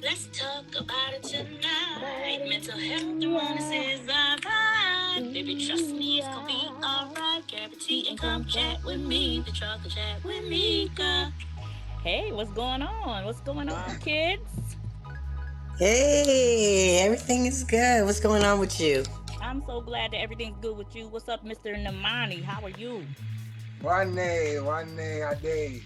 Let's talk about it tonight. Mental health and wellness is our vibe. Baby, trust me, it's gonna be alright. Grab a tea and come chat with me. The chocolate chat with Meka. Hey, what's going on? What's going on, kids? Hey, everything is good. What's going on with you? I'm so glad that everything's good with you. What's up, Mr. Namani? How are you? One day a day.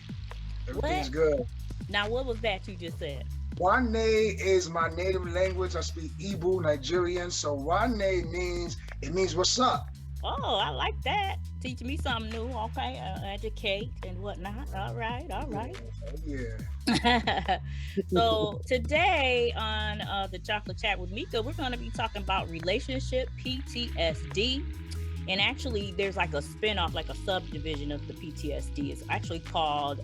What? Everything's good. Now, what was that you just said? One day is my native language. I speak Igbo, Nigerian. So one day means what's up. Oh, I like that. Teach me something new. Okay, educate and whatnot. All right, all Yeah, right. yeah. So today on the Chocolate Chat with Mika, we're going to be talking about relationship PTSD. And actually, there's like a spinoff, like a subdivision of the PTSD. It's actually called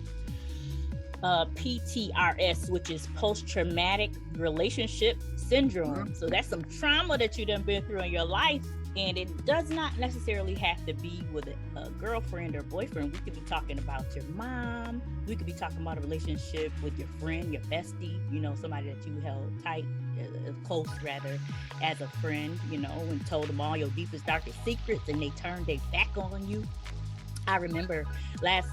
Ptrs, which is post-traumatic relationship syndrome. So that's some trauma that you done been through in your life, and it does not necessarily have to be with a girlfriend or boyfriend. We could be talking about your mom. We could be talking about a relationship with your friend, your bestie. You know, somebody that you held tight, close rather, as a friend. You know, and told them all your deepest, darkest secrets, and they turned their back on you. I remember last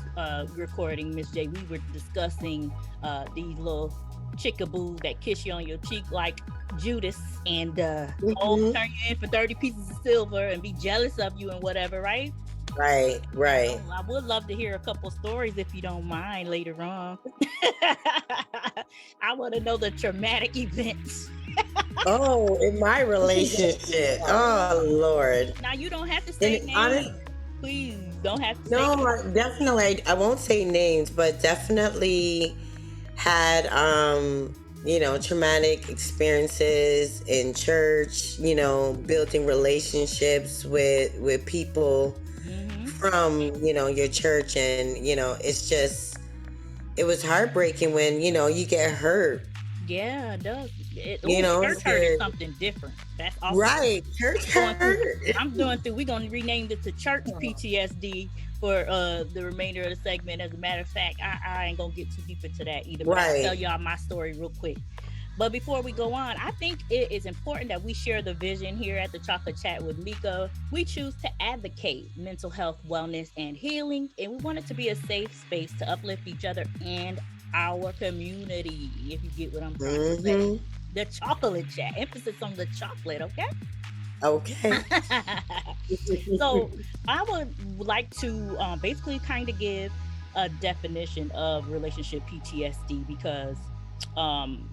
recording, Miss J, we were discussing these little chickaboos that kiss you on your cheek like Judas and Mhm. turn you in for 30 pieces of silver and be jealous of you and whatever, right? Right, right. I would love to hear a couple stories if you don't mind later on. I want to know the traumatic events. Oh, in my relationship. Oh, Lord. Now, you don't have to And say honest, names. Please don't have to say no, names. definitely. I won't say names, but definitely had traumatic experiences in church. Building relationships with people Mm-hmm. from your church, and it was heartbreaking when you get hurt. Yeah, it does. You know, Church it's hurt is good. something different. That's also Right. Church going through. hurt. I'm doing through. We're gonna rename it to Church PTSD for the remainder of the segment. As a matter of fact, I ain't gonna get too deep into that either. But I'll tell Right. y'all my story real quick. But before we go on, I think it is important that we share the vision here at the Chocolate Chat with Mika. We choose to advocate mental health, wellness, and healing, and we want it to be a safe space to uplift each other and our community. If you get what I'm trying to say, Mm-hmm. the Chocolate Chat, emphasis on the chocolate, okay? Okay. So I would like to basically kind of give a definition of relationship PTSD because um,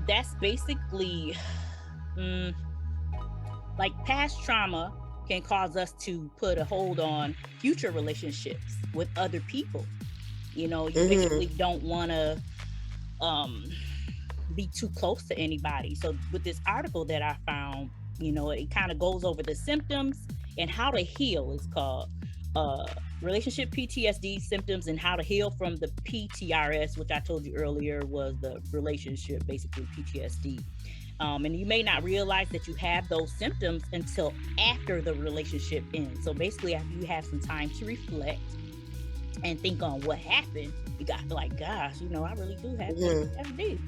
that's basically mm, like past trauma can cause us to put a hold on future relationships with other people. You know, you basically Mm-hmm. don't want to um, be too close to anybody. So with this article that I found, you know, it kind of goes over the symptoms and how to heal. It's called uh, relationship PTSD symptoms and how to heal from the PTRS, which I told you earlier was the relationship, basically PTSD. And you may not realize that you have those symptoms until after the relationship ends. So basically, after you have some time to reflect and think on what happened, you got to like, gosh, you know, I really do have Mm-hmm. PTSD.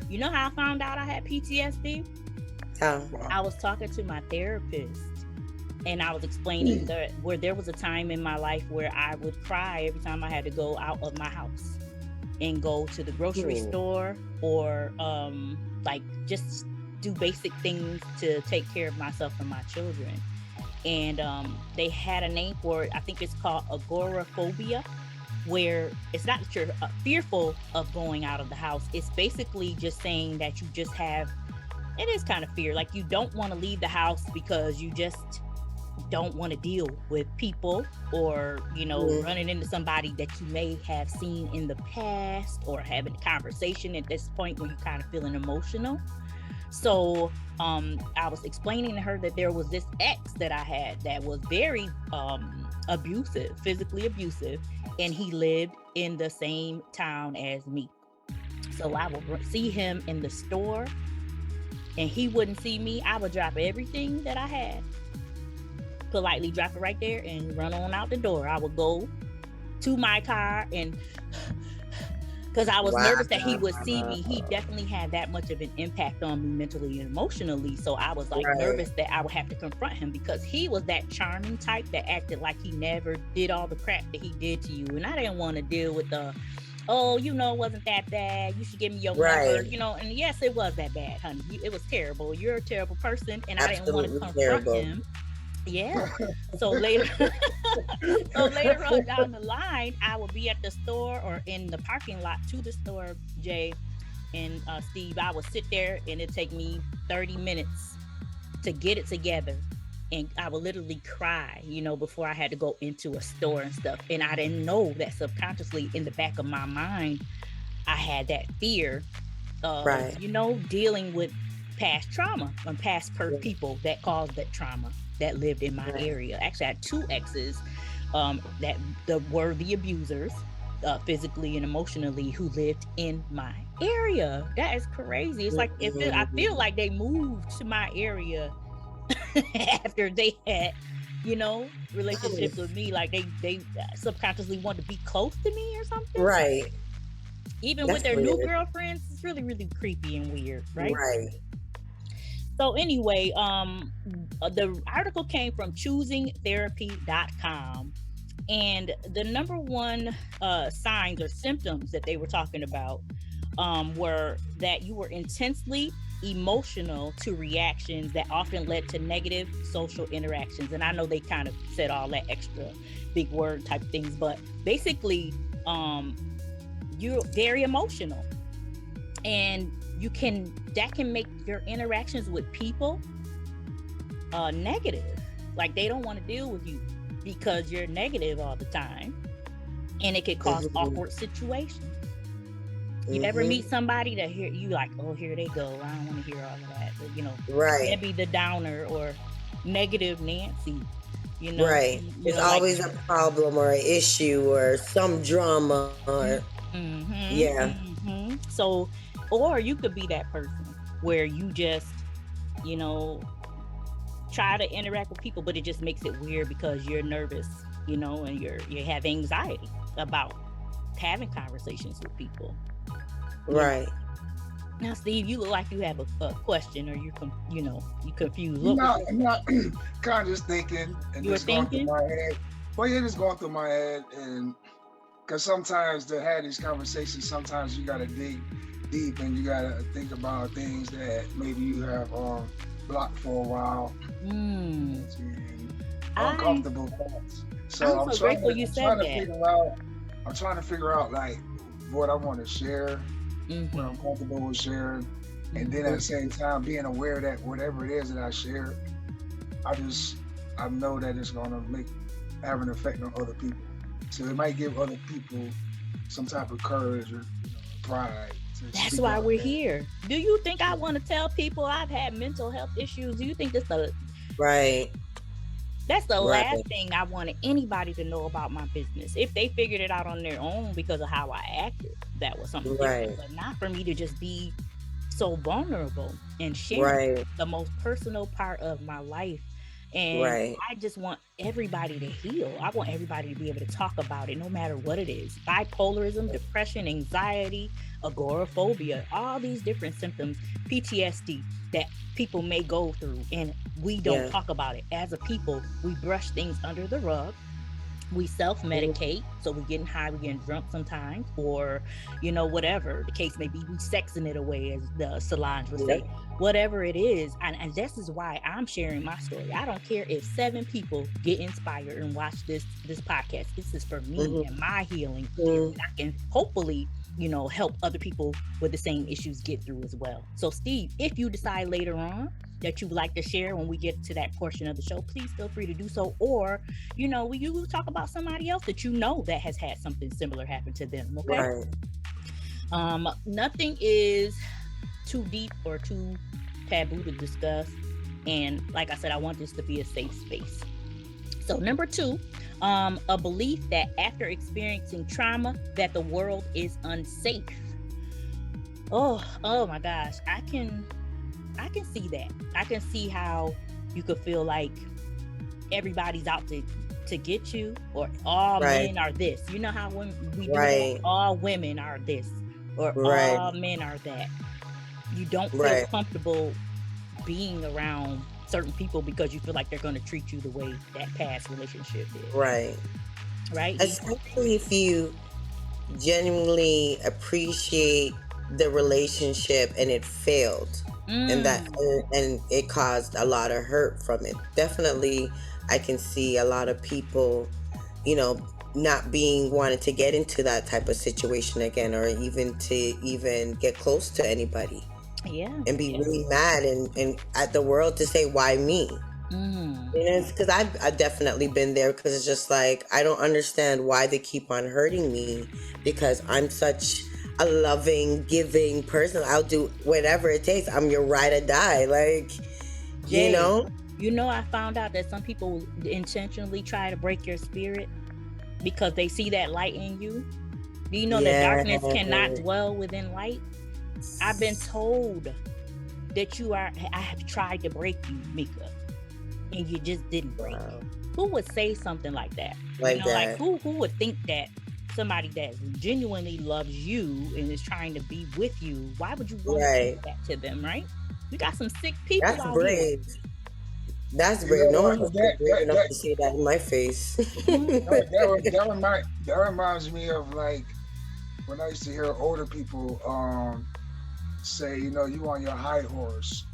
You know how I found out I had PTSD? Oh. Wow. I was talking to my therapist and I was explaining that where there was a time in my life where I would cry every time I had to go out of my house and go to the grocery Hmm. store or like just do basic things to take care of myself and my children. And they had a name for it. I think it's called agoraphobia, where it's not that you're fearful of going out of the house. It's basically just saying that you just have, it is kind of fear. Like you don't want to leave the house because you just don't want to deal with people or, you know, Hmm. running into somebody that you may have seen in the past or having a conversation at this point where you're kind of feeling emotional. So I was explaining to her that there was this ex that I had that was very abusive, physically abusive, and he lived in the same town as me. So I would see him in the store and he wouldn't see me. I would drop everything that I had, politely drop it right there and run on out the door. I would go to my car and because I was Wow. nervous that he would see me. He definitely had that much of an impact on me mentally and emotionally. So I was like nervous that I would have to confront him, because he was that charming type that acted like he never did all the crap that he did to you. And I didn't want to deal with the, oh, you know, it wasn't that bad, you should give me your number, you know. And yes, it was that bad, honey. It was terrible. You're a terrible person. And I didn't want to confront him. Yeah. So later on down the line, I would be at the store or in the parking lot to the store, Jay and Steve. I would sit there and it'd take me 30 minutes to get it together. And I would literally cry, you know, before I had to go into a store and stuff. And I didn't know that subconsciously in the back of my mind, I had that fear of, you know, dealing with past trauma and past people that caused that trauma that lived in my area. Actually, I had 2 exes that were the abusers, physically and emotionally, who lived in my area. That is crazy. It's like I feel like they moved to my area after they had, you know, relationships with me. Like they subconsciously wanted to be close to me or something. Right. Even with their new girlfriends, it's really, really creepy and weird, right? Right. So anyway, the article came from choosingtherapy.com, and the number one signs or symptoms that they were talking about were that you were intensely emotional to reactions that often led to negative social interactions. And I know they kind of said all that extra big word type things, but basically you're very emotional, and that can make your interactions with people negative. Like they don't want to deal with you because you're negative all the time, and it could cause awkward situations. You ever meet somebody that you like, oh, here they go, I don't want to hear all of that, but, you know, maybe the downer or negative Nancy, you know, there's always a problem or an issue or some drama or so, or you could be that person where you just, you know, try to interact with people, but it just makes it weird because you're nervous, you know, and you have anxiety about having conversations with people. Right. Now, Steve, you look like you have a question, or you confused. No, I'm not kind of just thinking and just going through my head. Well, yeah, just going through my head, and because sometimes to have these conversations, sometimes you got to dig deep and you got to think about things that maybe you have blocked for a while. Uncomfortable thoughts. So I'm so grateful you said that. I'm trying to figure out like what I want to share, what I'm comfortable with sharing, and then at the same time being aware that whatever it is that I share, I know that it's gonna have an effect on other people. So it might give other people some type of courage or pride. That's why we're here. Do you think I want to tell people I've had mental health issues? Do you think that's that's the last thing I wanted anybody to know about my business? If they figured it out on their own because of how I acted, that was something different, but not for me to just be so vulnerable and share the most personal part of my life. And I just want everybody to heal. I want everybody to be able to talk about it, no matter what it is. Bipolarism, depression, anxiety, agoraphobia, all these different symptoms, PTSD that people may go through, and we don't talk about it. As a people, we brush things under the rug. We self-medicate, so we're getting high, we're getting drunk sometimes, or, you know, whatever the case may be, we sexing it away, as the Solange would say. Whatever it is, and this is why I'm sharing my story. I don't care if 7 people get inspired and watch this podcast. This is for me and my healing. I can hopefully, you know, help other people with the same issues get through as well. So Steve, if you decide later on that you would like to share when we get to that portion of the show, please feel free to do so. Or, you know, you will talk about somebody else that you know that has had something similar happen to them. Okay. Nothing is too deep or too taboo to discuss, and like I said, I want this to be a safe space. So number 2, a belief that after experiencing trauma that the world is unsafe. Oh my gosh, I can see that. I can see how you could feel like everybody's out to get you, or all men are this. You know how when we do all women are this. or all men are that. You don't feel comfortable being around certain people because you feel like they're going to treat you the way that past relationship did. Right. Right. Especially if you genuinely appreciate the relationship and it failed, and it caused a lot of hurt from it. Definitely, I can see a lot of people, not being wanted to get into that type of situation again, or even get close to anybody. Yeah. And be really mad and at the world to say, why me? It's because I've definitely been there, because it's just like, I don't understand why they keep on hurting me, because I'm such a loving, giving person. I'll do whatever it takes. I'm your ride or die. Like, Jay, I found out that some people intentionally try to break your spirit because they see that light in you. Do you know that darkness cannot dwell within light? I've been told that I have tried to break you, Meka, and you just didn't break me. Who would say something like that? Like who would think that somebody that genuinely loves you and is trying to be with you, why would you want to say that to them, right? We got some sick people out here. That's brave. No one was brave enough to say that in my face. That reminds me of, like, when I used to hear older people say, you on your high horse,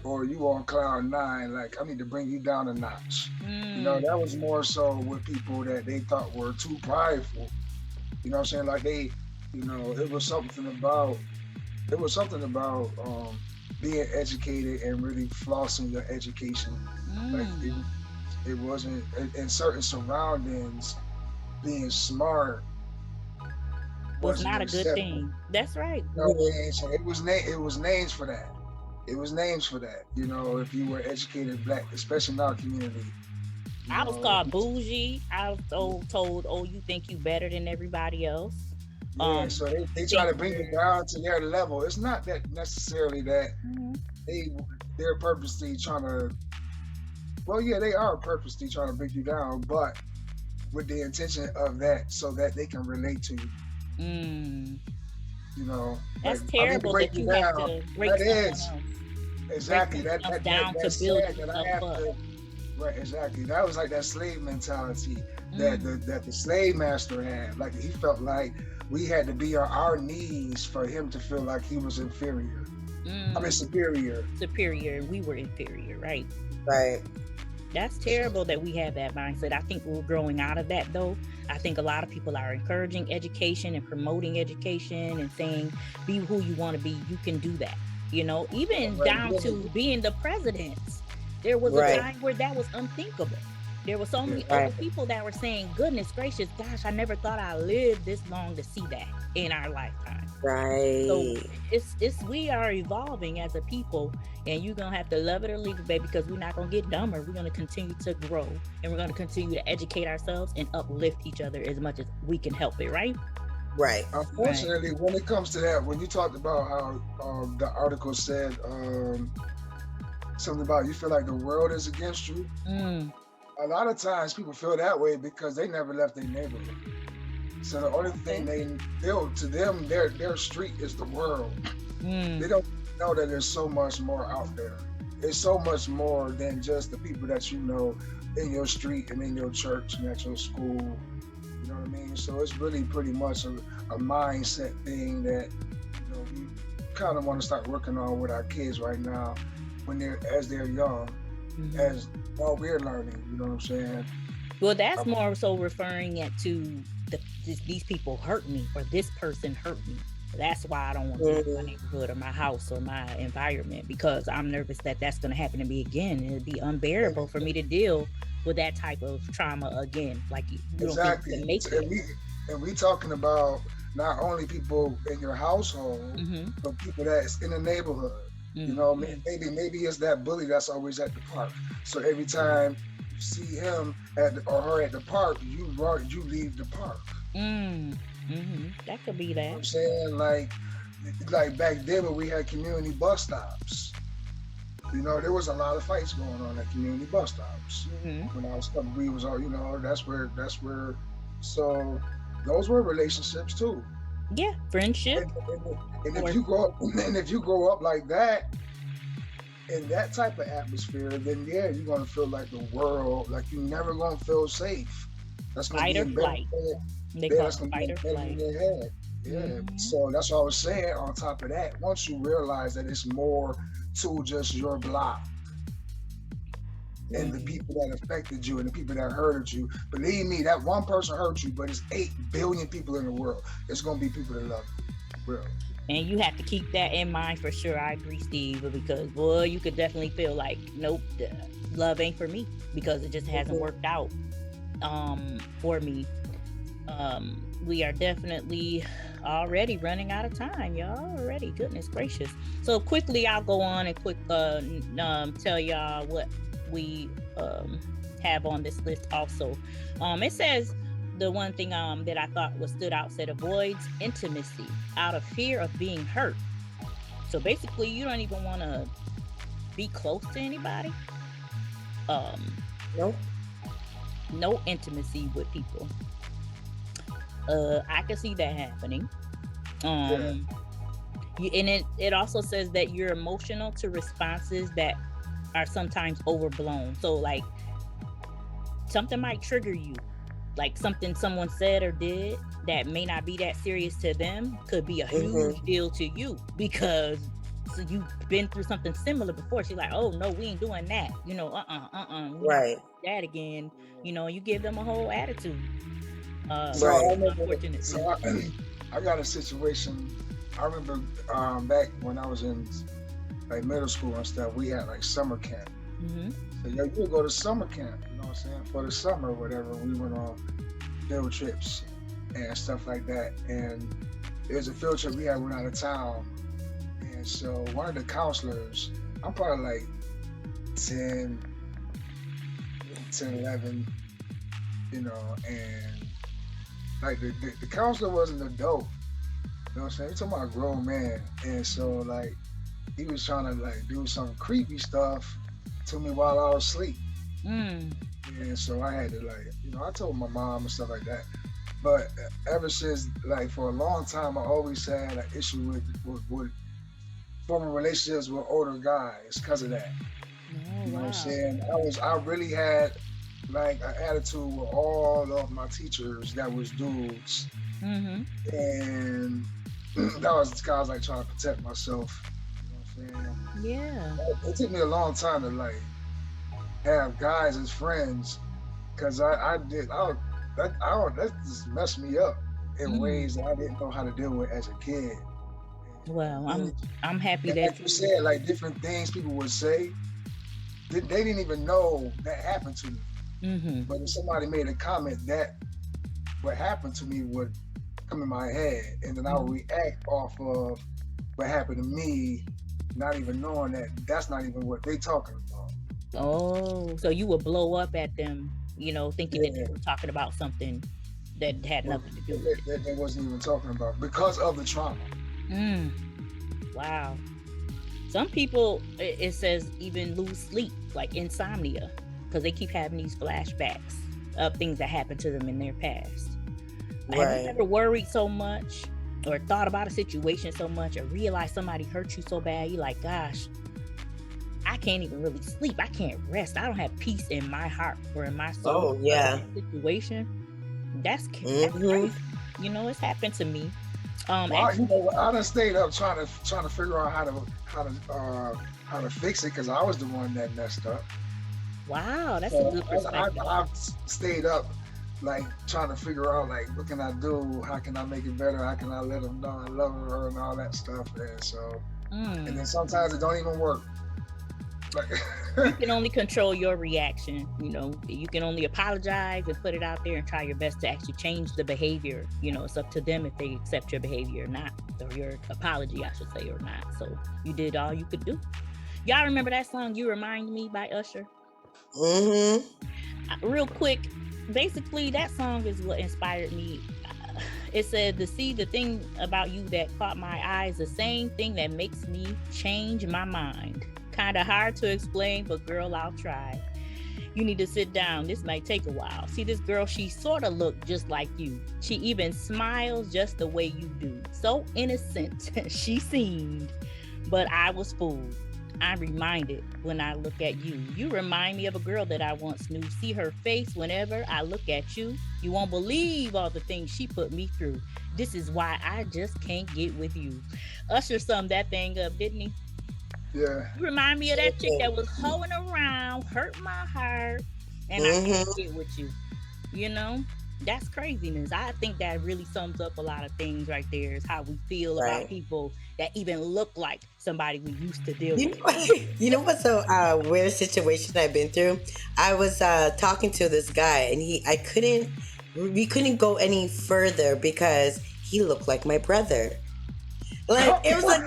or you on cloud 9, like, I need to bring you down a notch. That was more so with people that they thought were too prideful. You know what I'm saying? Like, they, it was something about being educated and really flossing your education. Like, it wasn't, in certain surroundings, being smart was not a good thing. That's right. So it was names for that. It was names for that. If you were educated Black, especially in our community. I was called bougie. I was told, oh, you think you better than everybody else. Yeah, so they try to bring you down to their level. It's not that necessarily that they're purposely trying to. Well, yeah, they are purposely trying to bring you down, but with the intention of that, so that they can relate to you. That's terrible that you have to break someone else. Exactly. That's down to build yourself up. Right, exactly. That was like that slave mentality that the slave master had. Like, he felt like we had to be on our knees for him to feel like he was inferior. I mean, superior. Superior. We were inferior, right? Right. That's terrible that we have that mindset. I think we're growing out of that, though. I think a lot of people are encouraging education and promoting education and saying, be who you want to be. You can do that. Even down to being the president. There was a time where that was unthinkable. There were so many other people that were saying, goodness gracious, gosh, I never thought I lived this long to see that in our lifetime. Right. So we are evolving as a people, and you're going to have to love it or leave it, baby, because we're not going to get dumber. We're going to continue to grow, and we're going to continue to educate ourselves and uplift each other as much as we can help it, right? Right. Unfortunately, when it comes to that, when you talked about how the article said something about you feel like the world is against you, a lot of times people feel that way because they never left their neighborhood. So the only thing they feel, to them, their street is the world. They don't know that there's so much more out there. It's so much more than just the people that you know in your street and in your church and at your school. You know what I mean? So it's really pretty much a mindset thing that we kind of want to start working on with our kids right now, as they're young, as while we're learning. You know what I'm saying? Well, that's more so referring it to these people hurt me, or this person hurt me. That's why I don't want to leave my neighborhood or my house or my environment, because I'm nervous that that's going to happen to me again. It'd be unbearable for me to deal with that type of trauma again. Like, you exactly. don't think you can make it. And we talking about not only people in your household, but people that's in the neighborhood. Maybe it's that bully that's always at the park. So every time you see him or her at the park, you leave the park. That could be that. You know what I'm saying? Like back then when we had community bus stops, there was a lot of fights going on at community bus stops. When I was coming, we was all, that's where. So those were relationships too. Yeah, friendship. And if you grow up like that, in that type of atmosphere, then yeah, you're gonna feel like the world, like you're never gonna feel safe. That's gonna Fight be or embedded. flight. Yeah, that's gonna be embedded in your head. Yeah. Mm-hmm. So that's what I was saying. On top of that, once you realize that it's more to just your block and the people that affected you and the people that hurted you, believe me, that one person hurt you, but it's 8 billion people in the world. It's gonna be people that love you. Real. And you have to keep that in mind for sure. I agree, Steve, because boy, you could definitely feel like, nope, love ain't for me because it just hasn't worked out for me. We are definitely already running out of time, y'all. Already, goodness gracious. So quickly, I'll go on and tell y'all what we have on this list. Also, it says. The one thing that I thought stood out said avoids intimacy out of fear of being hurt. So basically, you don't even want to be close to anybody. No intimacy with people. I can see that happening. And it also says that you're emotional to responses that are sometimes overblown. So like something might trigger you. Like something someone said or did that may not be that serious to them could be a huge deal to you because you've been through something similar before. She's like, oh no, we ain't doing that. You know, right. That again. You know, you give them a whole attitude. So I got a situation. I remember back when I was in like middle school and stuff. We had like summer camp. So you would go to summer camp, you know what I'm saying? For the summer or whatever, we went on field trips and stuff like that. And there was a field trip we had went out of town. And so one of the counselors, I'm probably like 10, 11, you know, and like the counselor was an adult, you know what I'm saying? We're talking about a grown man. And so like, he was trying to like do some creepy stuff to me while I was asleep. And so I had to like, you know, I told my mom and stuff like that. But ever since, like for a long time, I always had an issue with forming relationships with older guys because of that. You know what I'm saying? I really had like an attitude with all of my teachers that was dudes. And that was because I was like trying to protect myself. Yeah. It took me a long time to like have guys as friends because that just messed me up in ways that I didn't know how to deal with as a kid. Well, I'm happy that like you said, like different things people would say, they didn't even know that happened to me. But if somebody made a comment, that what happened to me would come in my head, and then I would react off of what happened to me, not even knowing that that's not even what they talking about. Oh, so you would blow up at them, you know, thinking that they were talking about something that had nothing to do with it. That they wasn't even talking about because of the trauma. Wow. Some people, it says, even lose sleep, like insomnia, because they keep having these flashbacks of things that happened to them in their past. Have you ever worried so much or thought about a situation so much or realized somebody hurt you so bad, you're like, gosh, I can't even really sleep. I can't rest. I don't have peace in my heart or in my soul. Oh, yeah. Situation. That's crazy. You know, it's happened to me. Well, you know, I done stayed up trying to figure out how to fix it because I was the one that messed up. Wow, that's a good perspective. I've stayed up like trying to figure out like what can I do? How can I make it better? How can I let them know I love her and all that stuff? And so, and then sometimes it don't even work. You can only control your reaction. You know, you can only apologize and put it out there and try your best to actually change the behavior. You know, it's up to them if they accept your behavior or not, or your apology, I should say, or not. So you did all you could do. Y'all remember that song "You Remind Me" by Usher? Real quick, basically that song is what inspired me. It said, to see the thing about you that caught my eyes, the same thing that makes me change my mind. Kind of hard to explain, but girl, I'll try. You need to sit down. This might take a while. See, this girl, she sort of looked just like you. She even smiles just the way you do. So innocent she seemed, but I was fooled. I'm reminded when I look at you. You remind me of a girl that I once knew. See her face whenever I look at you. You won't believe all the things she put me through. This is why I just can't get with you. Usher summed that thing up, didn't he? Yeah. You remind me of that chick that was hoeing around, hurt my heart, and I can't get with you. You know, that's craziness. I think that really sums up a lot of things right there, is how we feel about people that even look like somebody we used to deal with. You know what's a weird situation I've been through? I was talking to this guy, and we couldn't go any further because he looked like my brother. Like, it was like,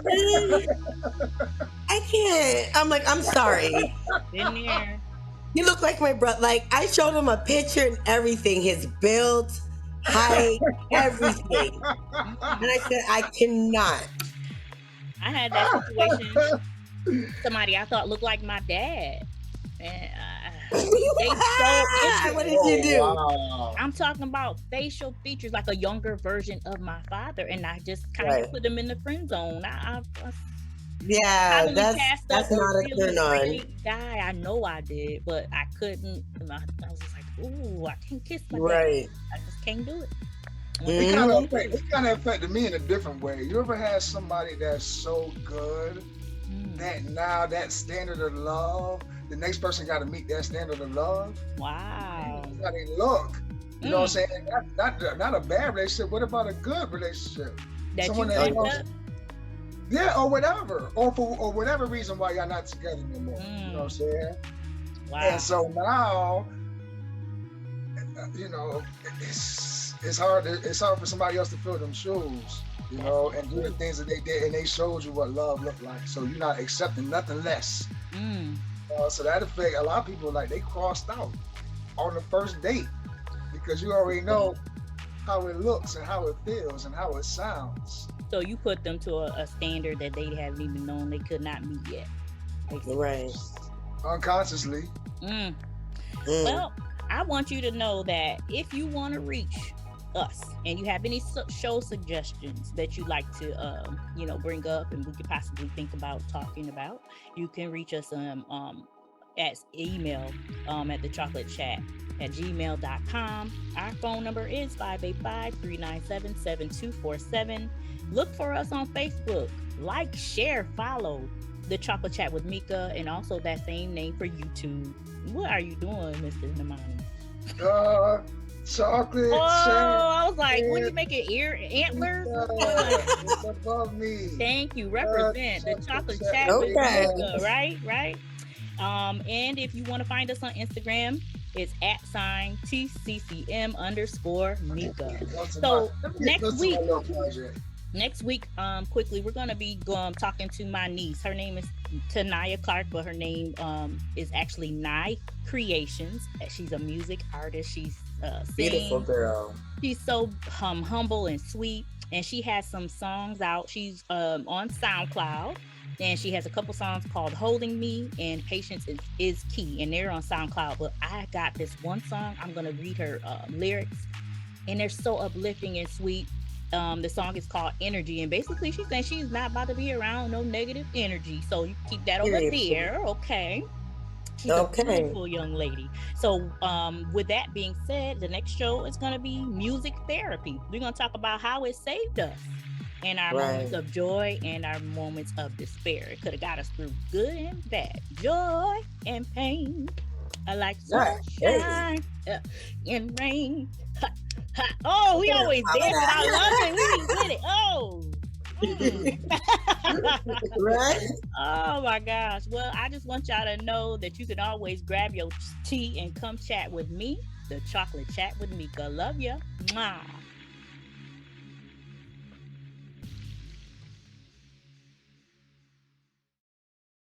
I can't. I'm like, I'm sorry. Been there. You look like my brother. Like, I showed him a picture and everything, his build, height, everything. And I said, I cannot. I had that situation. Somebody I thought looked like my dad. And what did you do? Wow. I'm talking about facial features, like a younger version of my father, and I just kind of put him in the friend zone. Yeah, that's not a turn on. Guy, I know I did, but I couldn't. I was just like, ooh, I can't kiss my right. dad. I just can't do it. It kind of affected me in a different way. You ever had somebody that's so good that now that standard of love, the next person got to meet that standard of love? Wow. How they look. You know what I'm saying? Not a bad relationship. What about a good relationship? That someone you up? Yeah, or whatever. Or for whatever reason why y'all not together anymore. You know what I'm saying? Wow. And so now, you know, it's hard for somebody else to fill them shoes, you know, and do the things that they did, and they showed you what love looked like. So you're not accepting nothing less. So that affect a lot of people, like they crossed out on the first date because you already know how it looks and how it feels and how it sounds. So you put them to a standard that they haven't even known they could not meet yet. Basically. Right. Unconsciously. Well, I want you to know that if you want to reach us and you have any show suggestions that you'd like to bring up and we could possibly think about talking about, you can reach us at email at thechocolateChat@gmail.com. Our phone number is 585-397-7247. Look for us on Facebook. Like, share, follow The Chocolate Chat with Meka, and also that same name for YouTube. What are you doing, Mr. Namani? Chocolate. I was like, what are you making, antlers? It's above me. Thank you. Represent The Chocolate Chat with Meka, right? And if you want to find us on Instagram, it's @TCCM_Meka. So next week, quickly, we're going to be talking to my niece. Her name is Tanaya Clark, but her name is actually Nye Creations. She's a music artist. She's beautiful girl. She's so humble and sweet, and she has some songs out. She's on SoundCloud, and she has a couple songs called Holding Me and Patience is Key, and they're on SoundCloud. But I got this one song. I'm going to read her lyrics, and they're so uplifting and sweet. The song is called Energy, and basically she's saying she's not about to be around no negative energy, so you keep that over there, okay? She's a beautiful young lady. So with that being said, the next show is going to be music therapy. We're going to talk about how it saved us and our moments of joy and our moments of despair. It could have got us through good and bad, joy and pain. I like sunshine and rain. Oh, we always dance it. I love it. We did it. Right? Oh my gosh. Well, I just want y'all to know that you can always grab your tea and come chat with me. The Chocolate Chat with Meka. Love ya. Mwah.